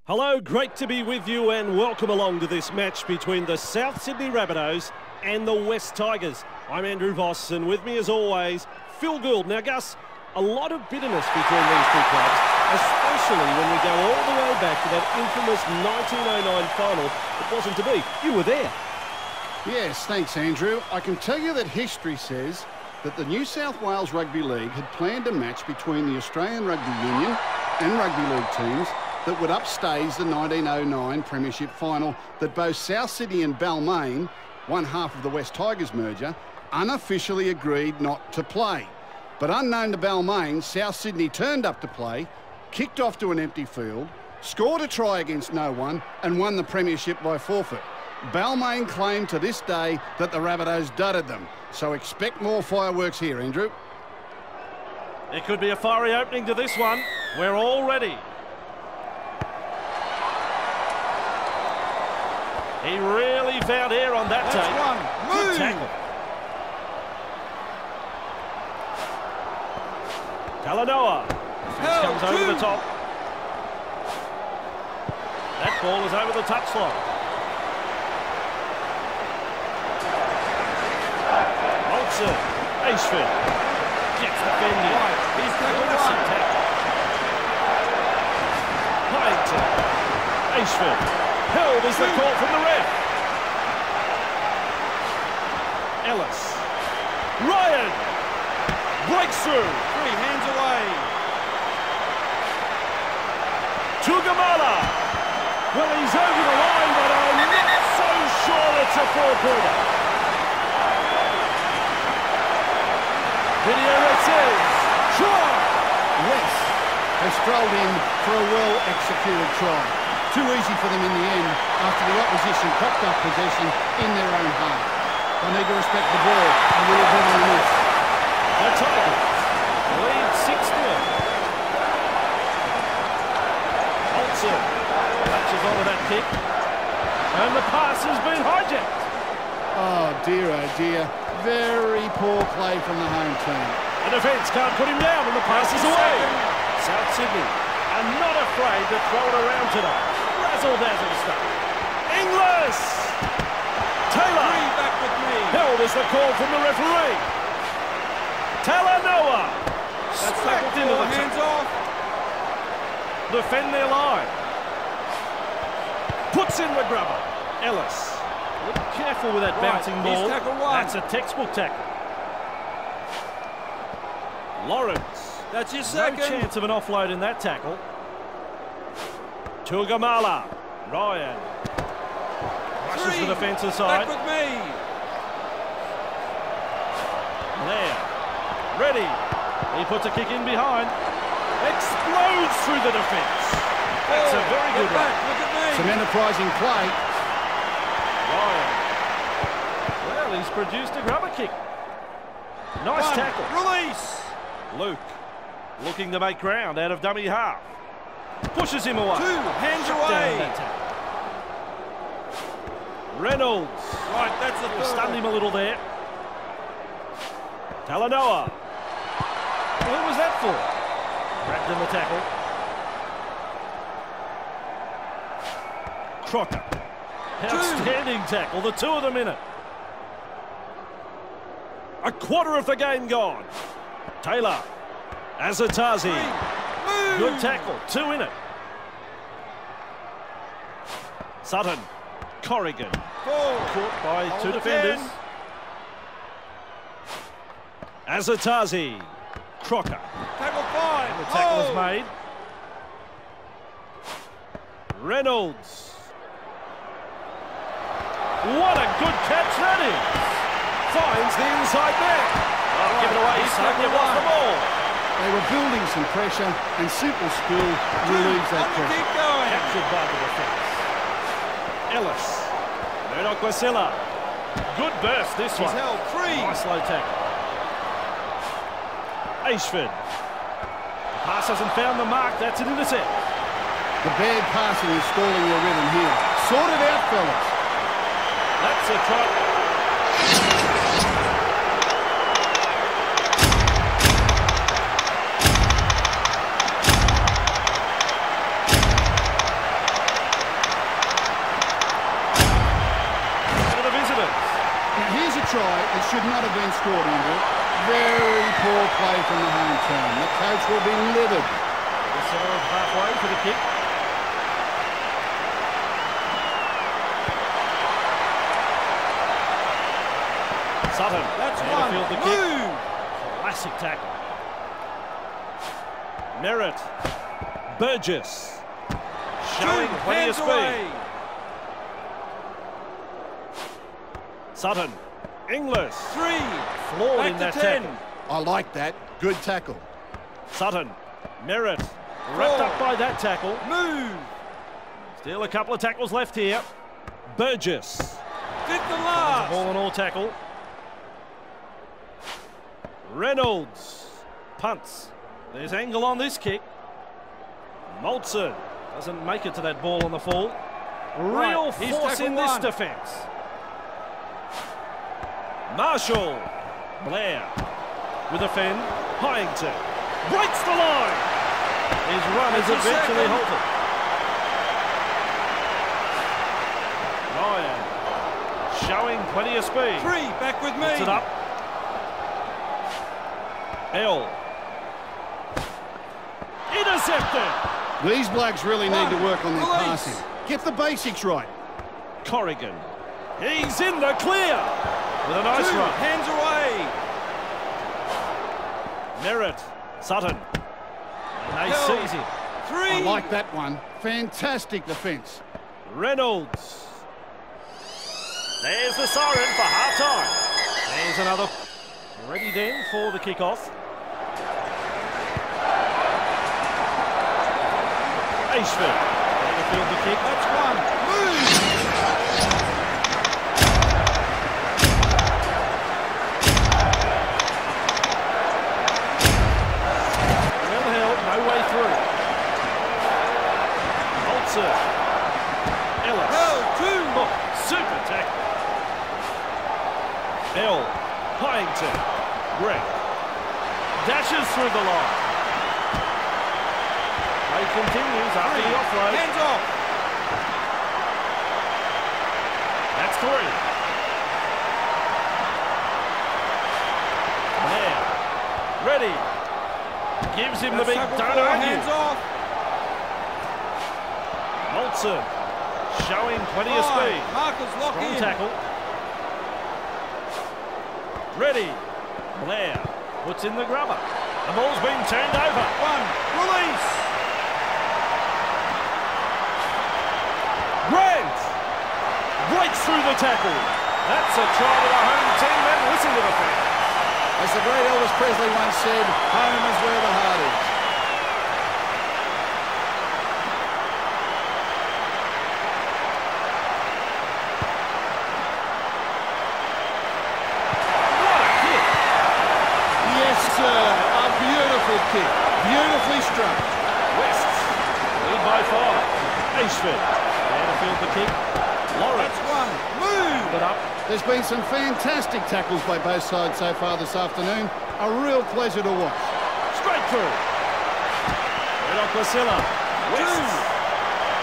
Hello, great to be with you and welcome along to this match between the South Sydney Rabbitohs and the West Tigers. I'm Andrew Voss and with me as always, Phil Gould. Now Gus, a lot of bitterness between these two clubs, especially when we go all the way back to that infamous 1909 final that wasn't to be. You were there. Yes, thanks Andrew. I can tell you that history says that the New South Wales Rugby League had planned a match between the Australian Rugby Union and Rugby League teams that would upstage the 1909 Premiership final that both South Sydney and Balmain, one half of the West Tigers merger, unofficially agreed not to play. But unknown to Balmain, South Sydney turned up to play, kicked off to an empty field, scored a try against no one and won the Premiership by forfeit. Balmain claimed to this day that the Rabbitohs dudded them, so expect more fireworks here, Andrew. It could be a fiery opening to this one. We're all ready. He really found air on that take. Good tackle. Talanoa. Comes over the top. That ball is over the touchline. Olsen. Ashford. Gets defended. He's classic tackle. Pynton. Ashford. Held is the call from the ref. Ellis. Ryan. Breaks through. 3 hands away. Tugamala. Well, he's over the line, but I'm not so sure it's a 4-pointer. Video says, try. West has strolled in for a well-executed try. Too easy for them in the end after the opposition popped up possession in their own half. They need to respect the ball a little bit on this. The Tigers lead 6-0. Olsen touches onto that kick. And the pass has been hijacked. Oh dear. Very poor play from the home team. The defence can't put him down and the pass is away. South Sydney are not afraid to throw it around today. Razzle-dazzle stuff. Inglis! Taylor! Back with me. Held is the call from the referee. Talanoa! That's tackled into the hands off. Defend their line. Puts in the grubber. Ellis. Look careful with that bouncing ball. That's a textbook tackle. Lawrence. That's your second. No chance of an offload in that tackle. Tugamala. Ryan. Rushes the defence aside. Back with me. Blair. Ready. He puts a kick in behind. Explodes through the defence. That's a very good one. Look at me. Some enterprising play. Ryan. Well, he's produced a grubber kick. Nice tackle. Release. Luke. Looking to make ground out of dummy half. Pushes him away. 2 hands away. Reynolds. Right, that's the third. Stunned him a little there. Talanoa. Who was that for? Grabbed in the tackle. Crocker. Outstanding tackle. The two of them in it. A quarter of the game gone. Taylor. Azatazi. Good tackle. 2 in it. Sutton. Corrigan. Caught by 2 defenders. Azatazi. Crocker. Tackle 5. And the tackle is made. Reynolds. What a good catch that is. Finds the inside net. Oh, give it away, son. You've lost the ball. They were building some pressure and simple skill relieves that pressure. Keep going. Captured by the defence. Ellis. Murdoch-Wasilla. Good burst this one. He's held 3. Nice low tackle. Ashford. The pass hasn't found the mark. That's an intercept. The bad passing is stalling your rhythm here. Sort it out, fellas. That's a try. should not have been scored, Andrew. Very poor play from the home team. The coach will be livid. The centre of halfway for the kick. Sutton. That's there one. to field the Move. kick. Classic tackle. Merritt. Burgess. Showing plenty of speed. Away. Sutton. Inglis. 3. Flawed Back in to that 10. tackle. I like that. Good tackle. Sutton. Merritt. Wrapped up by that tackle. Move. Still a couple of tackles left here. Burgess. Fifth and Ball last. and all tackle. Reynolds. Punts. There's angle on this kick. Maltzer doesn't make it to that ball on the fall. Real Right, he's force in tackled this one. defence. Marshall. Blair. With a fend. Hyington. Breaks the line. His run is That's a eventually second. halted. Ryan. Showing plenty of speed. 3. Back with me. Puts it up. L. Intercepted. These blokes really need to work on their Release. passing. Get the basics right. Corrigan. He's in the clear. With a nice 2. run. Hands away. Merritt. Sutton. And they Hill. seize him. 3. I like that one. Fantastic defence. Reynolds. There's the siren for half-time. There's another. Ready then for the kick-off. Ashford. Going to field the kick. That's 1. Move. Well held, no way through. Maltzer. Ellis. Held. 2. Oh, super tackle. L. Hyington. Greg. Dashes through the line. Play continues after the offload. Hands off. That's 3. There. Ready. Gives him the That's big tackle don't 4. argue. Hands off. Maltzer. Showing plenty of 5. speed. Markers lock Strong in. tackle. Ready. Blair puts in the grubber. The ball's been turned over. 1. Release. Grant breaks through the tackle. That's a try to the home team and listen to the fan. As the great Elvis Presley once said, home is where the heart is. What a kick. Yes, sir. A beautiful kick. Beautifully struck. Wests lead by 5. Ashford there to field the kick. Lawrence That's 1. Move. it up. There's been some fantastic tackles by both sides so far this afternoon. A real pleasure to watch. Straight through. Red Aquasilla. Wests.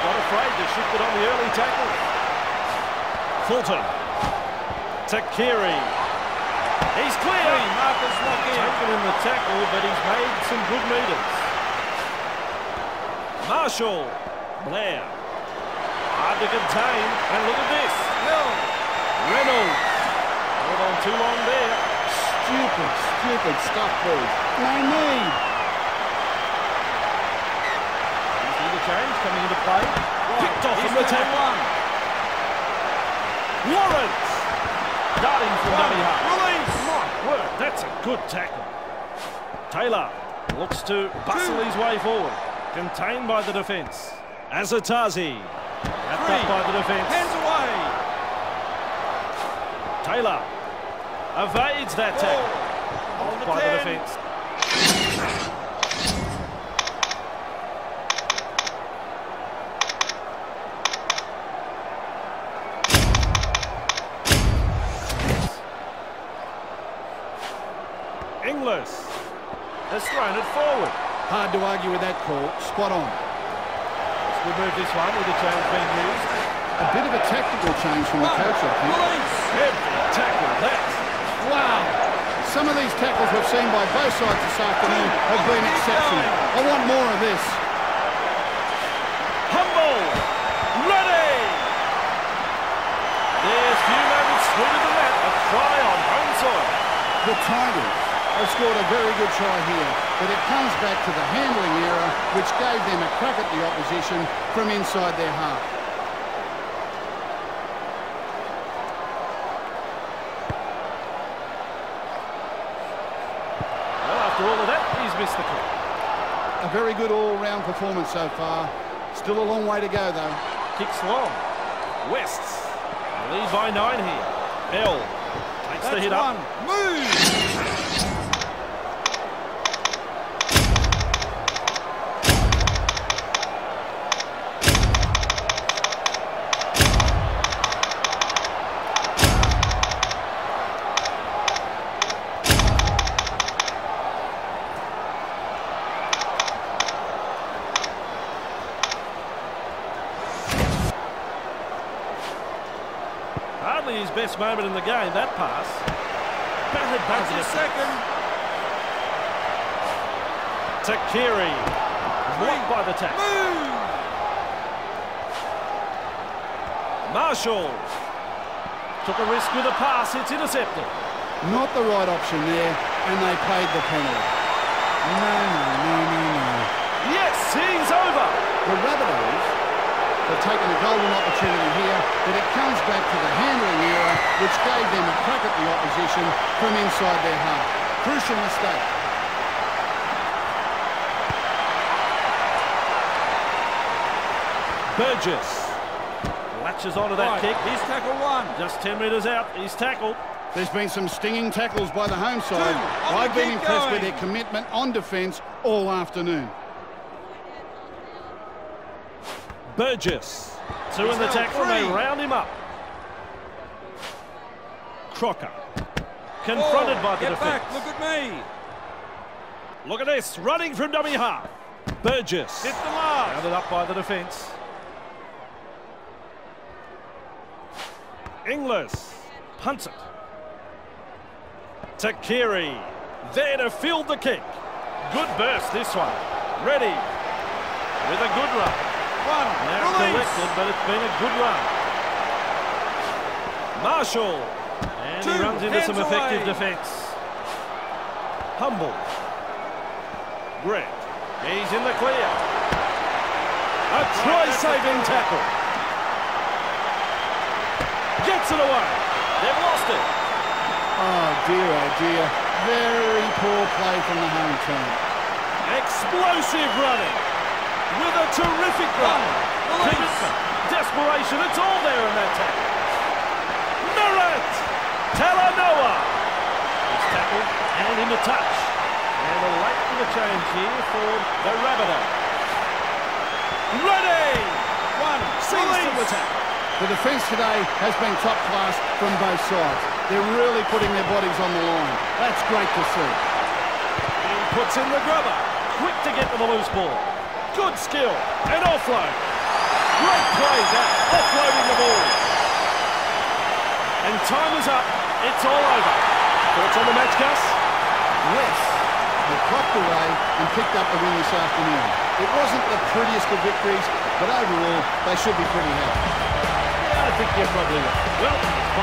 Not afraid to shift it on the early tackle. Fulton. Takiri. He's clear. 3. Markers lock in. Taken in the tackle, but he's made some good meters. Marshall. Blair. Hard to contain. And look at this. Hill. Reynolds. Hold on too long there. Stupid stuff, boys. No need. You see the change coming into play. Picked off He's from the number tackle. 1. Lawrence. Darting from dummy half. Release. My word, that's a good tackle. Taylor looks to bustle his way forward. Contained by the defence. Azatazi. Wrapped 3. up by the defence. Hands away. Taylor evades that tackle. On Off the by 10. the defence. Inglis has thrown it forward. Hard to argue with that call. Spot on. We'll move this one with the change being used. A bit of a tactical change from the coach, I think. Release. Heavy tackle that. Wow! Some of these tackles we've seen by both sides this afternoon have been exceptional. I want more of this. Humble! Ready! There's few moments sweeter than that. A try on home soil. The Tigers have scored a very good try here, but it comes back to the handling error, which gave them a crack at the opposition from inside their half. After all of that, he's missed the kick. A very good all-round performance so far. Still a long way to go, though. Kicks long. Wests lead by 9 here. Bell takes the hit up. Move! Hardly his best moment in the game, that pass. Battered back That's a second. Takiri. Blocked by the tackle. Move! Marshall. Took a risk with a pass, it's intercepted. Not the right option there, and they paid the penalty. No. Yes, he's over. The Rabbitohs have taken a golden opportunity here, but it comes back to the handling error, which gave them a crack at the opposition from inside their half. Crucial mistake. Burgess latches onto that kick. He's tackle one. Just 10 metres out, he's tackled. There's been some stinging tackles by the home side. Two. I've been Keep impressed with going. their commitment on defence all afternoon. Burgess. Two in the He's tackle, and they free. round him up. Crocker. Confronted by the Get defence. back, look at me. Look at this, running from dummy half. Burgess. Hit the last. Rounded up by the defence. Inglis punts it. Takiri there to field the kick. Good burst this one. Ready with a good run. Now collected, but it's been a good run. Marshall. And he runs into some effective defence. Humble. Grant. He's in the clear. A try-saving tackle. Gets it away. They've lost it. Oh dear. Very poor play from the home team. Explosive running. With a terrific run. Commitment. Desperation. It's all there in that tackle. Narrant. Talanoa. He's tackled and into touch. And a late for the change here for the Rabbitohs. Ready. One. Sees to the tackle. The defence today has been top class from both sides. They're really putting their bodies on the line. That's great to see. He puts in the grubber. Quick to get to the loose ball. Good skill. And offload. Great play that. Offloading the ball. And time is up. It's all over. Thoughts on the match, Gus? Yes, they clocked away and picked up the win this afternoon. It wasn't the prettiest of victories, but overall, they should be pretty happy. I think you're probably right. Well,